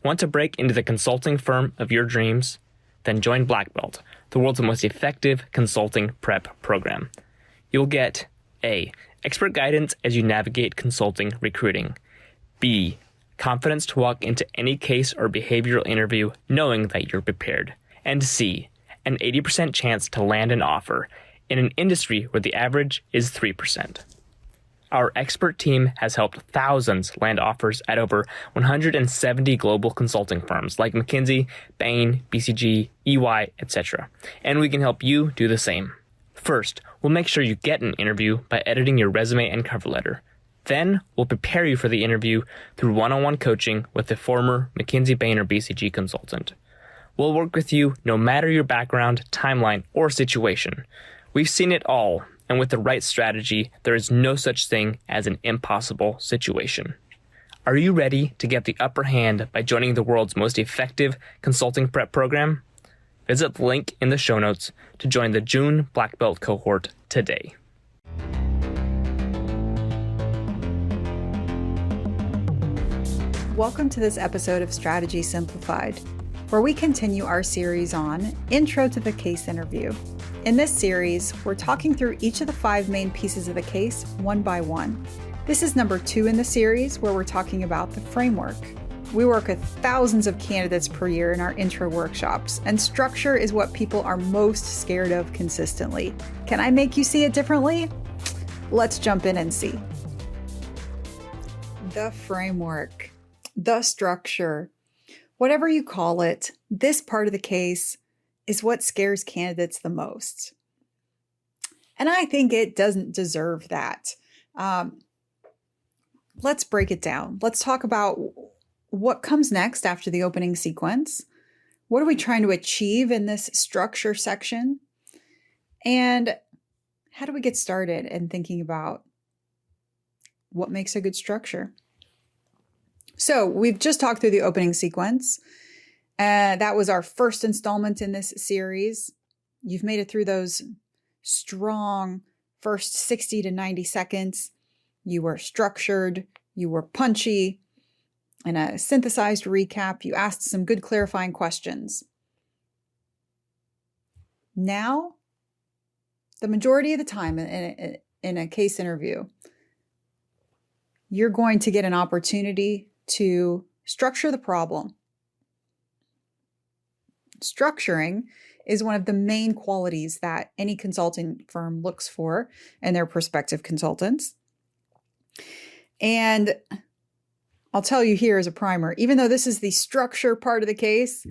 Want to break into the consulting firm of your dreams? Then join Black Belt, the world's most effective consulting prep program. You'll get A. Expert guidance as you navigate consulting recruiting. B. Confidence to walk into any case or behavioral interview knowing that you're prepared. And C. An 80% chance to land an offer in an industry where the average is 3%. Our expert team has helped thousands land offers at over 170 global consulting firms like McKinsey, Bain, BCG, EY, etc. And we can help you do the same. First, we'll make sure you get an interview by editing your resume and cover letter. Then, we'll prepare you for the interview through one-on-one coaching with a former McKinsey, Bain, or BCG consultant. We'll work with you no matter your background, timeline, or situation. We've seen it all, and with the right strategy, there is no such thing as an impossible situation. Are you ready to get the upper hand by joining the world's most effective consulting prep program? Visit the link in the show notes to join the June Black Belt cohort today. Welcome to this episode of Strategy Simplified, where we continue our series on Intro to the Case Interview. In this series, we're talking through each of the 5 main pieces of the case one by one. This is number 2 in the series, where we're talking about the framework. We work with thousands of candidates per year in our intro workshops, and structure is what people are most scared of consistently. Can I make you see it differently? Let's jump in and see. The framework, the structure, whatever you call it, this part of the case is what scares candidates the most. And I think it doesn't deserve that. Let's break it down. Let's talk about what comes next after the opening sequence. What are we trying to achieve in this structure section? And how do we get started in thinking about what makes a good structure? So we've just talked through the opening sequence. That was our first installment in this series. You've made it through those strong first 60 to 90 seconds. You were structured, you were punchy. In a synthesized recap, you asked some good clarifying questions. Now, the majority of the time in a case interview, you're going to get an opportunity to structure the problem. Structuring is one of the main qualities that any consulting firm looks for in their prospective consultants. And I'll tell you here as a primer, even though this is the structure part of the case,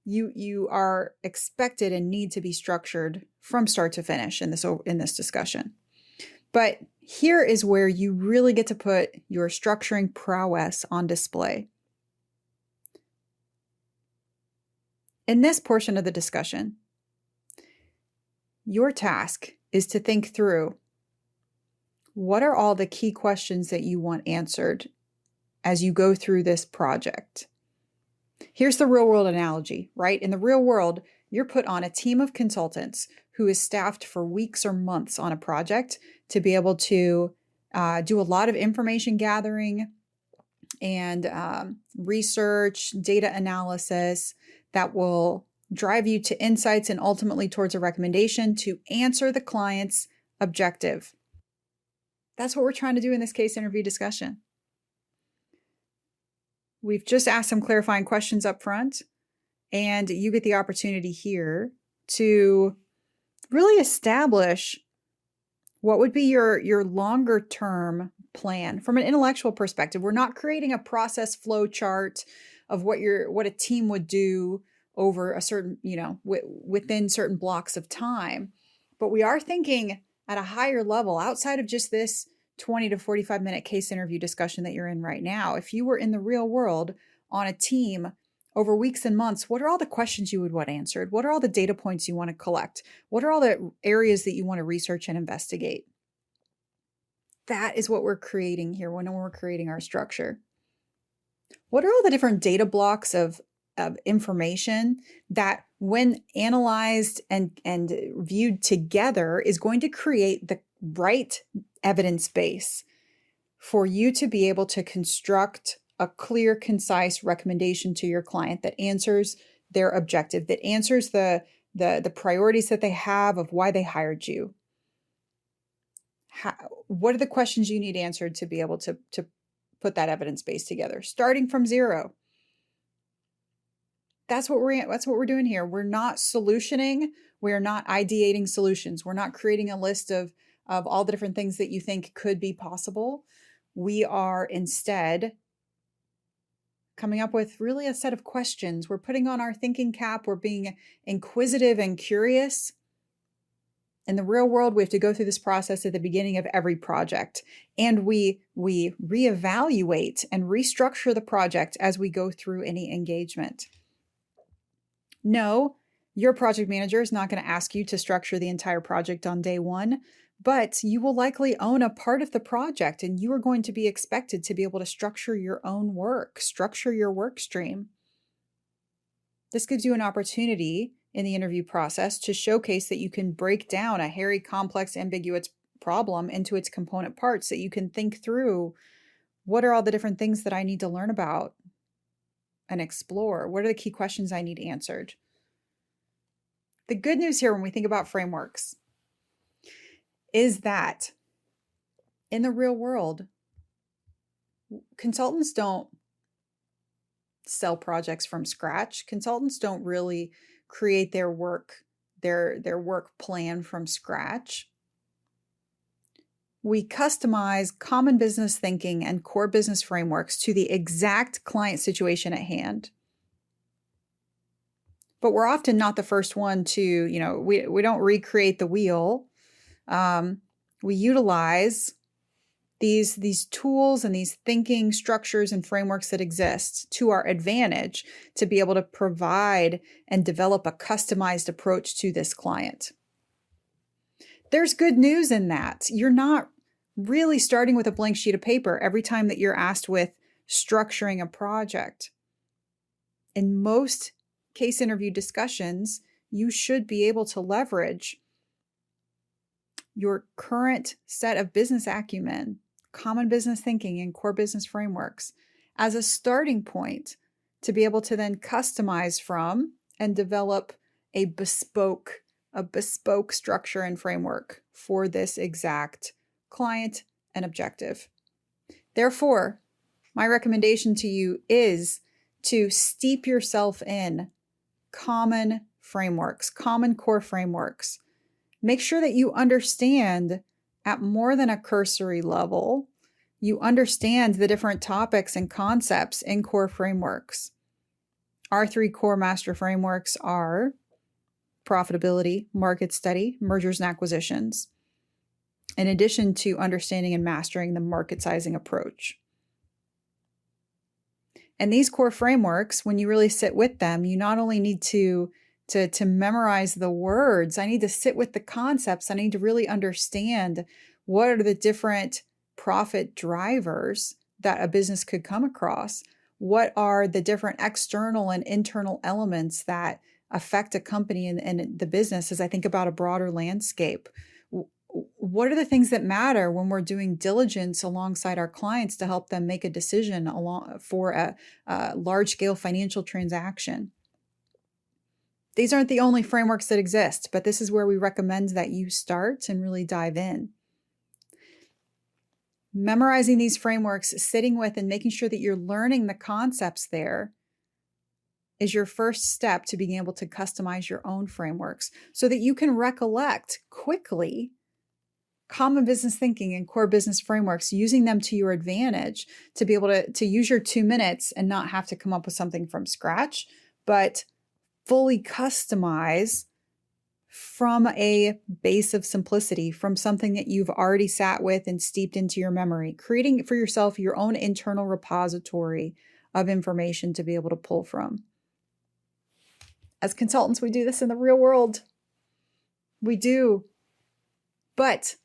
you are expected and need to be structured from start to finish in this discussion. But here is where you really get to put your structuring prowess on display. In this portion of the discussion, your task is to think through what are all the key questions that you want answered as you go through this project. Here's the real world analogy, right? In the real world, you're put on a team of consultants who is staffed for weeks or months on a project to be able to do a lot of information gathering and research, data analysis that will drive you to insights and ultimately towards a recommendation to answer the client's objective. That's what we're trying to do in this case interview discussion. We've just asked some clarifying questions up front, and you get the opportunity here to really establish what would be your longer term plan from an intellectual perspective. We're not creating a process flow chart of what a team would do over a certain, within certain blocks of time, but we are thinking at a higher level outside of just this 20 to 45 minute case interview discussion that you're in right now. If you were in the real world on a team over weeks and months, what are all the questions you would want answered? What are all the data points you want to collect? What are all the areas that you want to research and investigate? That is what we're creating here when we're creating our structure. What are all the different data blocks of information that when analyzed and viewed together is going to create the right evidence base for you to be able to construct a clear, concise recommendation to your client that answers their objective, that answers the priorities that they have of why they hired you. What are the questions you need answered to be able to put that evidence base together, starting from zero? That's what we're doing here. We're not solutioning. We're not ideating solutions. We're not creating a list of all the different things that you think could be possible. We are instead coming up with really a set of questions. We're putting on our thinking cap. We're being inquisitive and curious. In the real world, we have to go through this process at the beginning of every project, and we reevaluate and restructure the project as we go through any engagement. No, your project manager is not going to ask you to structure the entire project on day one, but you will likely own a part of the project, and you are going to be expected to be able to structure your own work, structure your work stream. This gives you an opportunity in the interview process to showcase that you can break down a hairy, complex, ambiguous problem into its component parts, that you can think through what are all the different things that I need to learn about and explore. What are the key questions I need answered? The good news here when we think about frameworks is that in the real world, consultants don't sell projects from scratch. Consultants don't really create their work plan from scratch. We customize common business thinking and core business frameworks to the exact client situation at hand. But we're often not the first one to, we don't recreate the wheel. We utilize these tools and these thinking structures and frameworks that exist to our advantage to be able to provide and develop a customized approach to this client. There's good news in that. You're not really starting with a blank sheet of paper every time that you're asked with structuring a project. In most case interview discussions, you should be able to leverage your current set of business acumen, common business thinking, and core business frameworks as a starting point to be able to then customize from and develop a bespoke structure and framework for this exact client and objective. Therefore, my recommendation to you is to steep yourself in common frameworks, common core frameworks. Make sure that you understand at more than a cursory level, you understand the different topics and concepts in core frameworks. Our 3 core master frameworks are profitability, market study, mergers and acquisitions, in addition to understanding and mastering the market sizing approach. And these core frameworks, when you really sit with them, you not only need to memorize the words, I need to sit with the concepts. I need to really understand what are the different profit drivers that a business could come across. What are the different external and internal elements that affect a company and the business as I think about a broader landscape? What are the things that matter when we're doing diligence alongside our clients to help them make a decision for a large-scale financial transaction? These aren't the only frameworks that exist, but this is where we recommend that you start and really dive in. Memorizing these frameworks, sitting with and making sure that you're learning the concepts there is your first step to being able to customize your own frameworks so that you can recollect quickly common business thinking and core business frameworks, using them to your advantage to be able to use your 2 minutes and not have to come up with something from scratch, but fully customize from a base of simplicity, from something that you've already sat with and steeped into your memory, creating for yourself your own internal repository of information to be able to pull from. As consultants, we do this in the real world. We do. But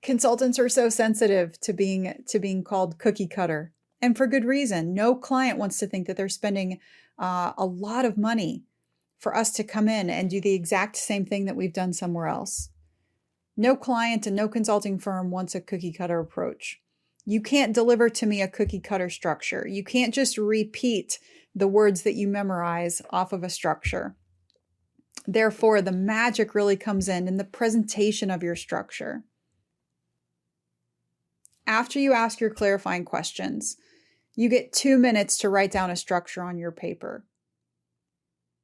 consultants are so sensitive to being called cookie cutter, and for good reason. No client wants to think that they're spending a lot of money for us to come in and do the exact same thing that we've done somewhere else. No client and no consulting firm wants a cookie cutter approach. You can't deliver to me a cookie cutter structure. You can't just repeat the words that you memorize off of a structure. Therefore, the magic really comes in the presentation of your structure. After you ask your clarifying questions, you get 2 minutes to write down a structure on your paper.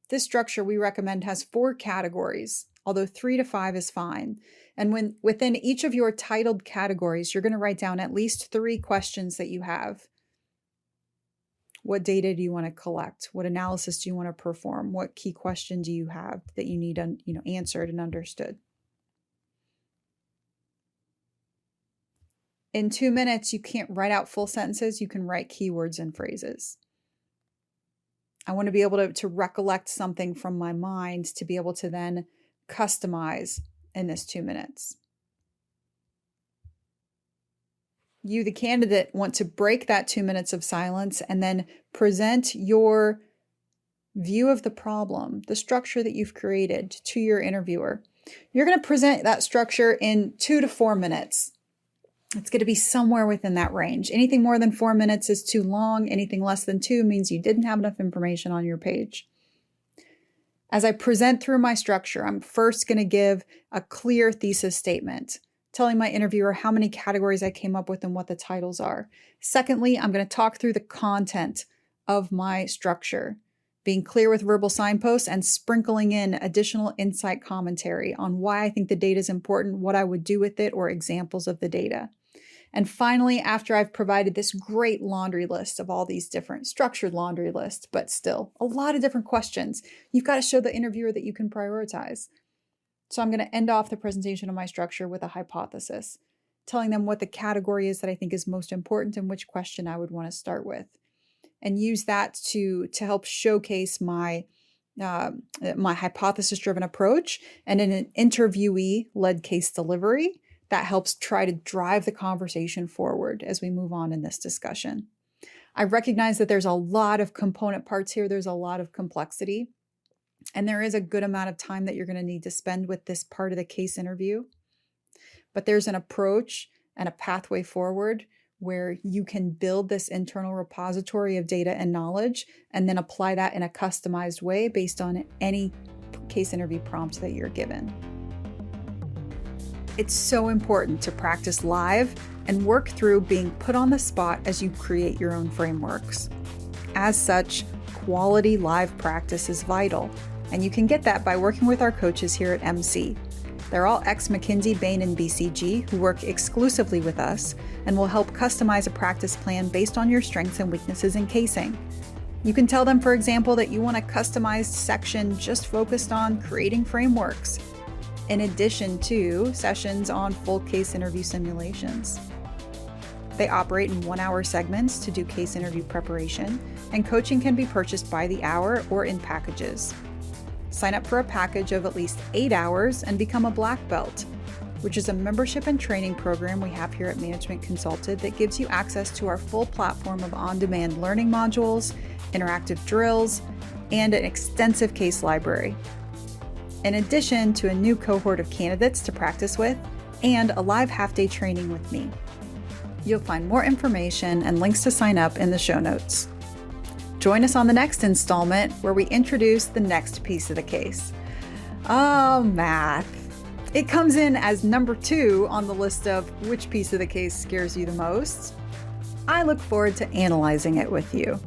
This structure we recommend has 4 categories, although 3 to 5 is fine. And within each of your titled categories, you're going to write down at least 3 questions that you have. What data do you want to collect? What analysis do you want to perform? What key question do you have that you need answered and understood? In 2 minutes, you can't write out full sentences. You can write keywords and phrases. I want to be able to recollect something from my mind to be able to then customize in this 2 minutes. You, the candidate, want to break that 2 minutes of silence and then present your view of the problem, the structure that you've created, to your interviewer. You're going to present that structure in 2 to 4 minutes. It's going to be somewhere within that range. Anything more than 4 minutes is too long. Anything less than 2 means you didn't have enough information on your page. As I present through my structure, I'm first going to give a clear thesis statement, telling my interviewer how many categories I came up with and what the titles are. Secondly, I'm going to talk through the content of my structure, being clear with verbal signposts and sprinkling in additional insight commentary on why I think the data is important, what I would do with it, or examples of the data. And finally, after I've provided this great laundry list of all these different structured laundry lists, but still a lot of different questions, you've got to show the interviewer that you can prioritize. So I'm going to end off the presentation of my structure with a hypothesis, telling them what the category is that I think is most important and which question I would want to start with, and use that to help showcase my hypothesis-driven approach. And in an interviewee-led case delivery, that helps try to drive the conversation forward as we move on in this discussion. I recognize that there's a lot of component parts here. There's a lot of complexity. And there is a good amount of time that you're going to need to spend with this part of the case interview. But there's an approach and a pathway forward where you can build this internal repository of data and knowledge and then apply that in a customized way based on any case interview prompt that you're given. It's so important to practice live and work through being put on the spot as you create your own frameworks. As such, quality live practice is vital, and you can get that by working with our coaches here at MC. They're all ex-McKinsey, Bain, and BCG who work exclusively with us and will help customize a practice plan based on your strengths and weaknesses in casing. You can tell them, for example, that you want a customized section just focused on creating frameworks, in addition to sessions on full case interview simulations. They operate in 1-hour segments to do case interview preparation, and coaching can be purchased by the hour or in packages. Sign up for a package of at least 8 hours and become a black belt, which is a membership and training program we have here at Management Consulted that gives you access to our full platform of on-demand learning modules, interactive drills, and an extensive case library. In addition to a new cohort of candidates to practice with and a live half-day training with me. You'll find more information and links to sign up in the show notes. Join us on the next installment where we introduce the next piece of the case. Oh, math. It comes in as number 2 on the list of which piece of the case scares you the most. I look forward to analyzing it with you.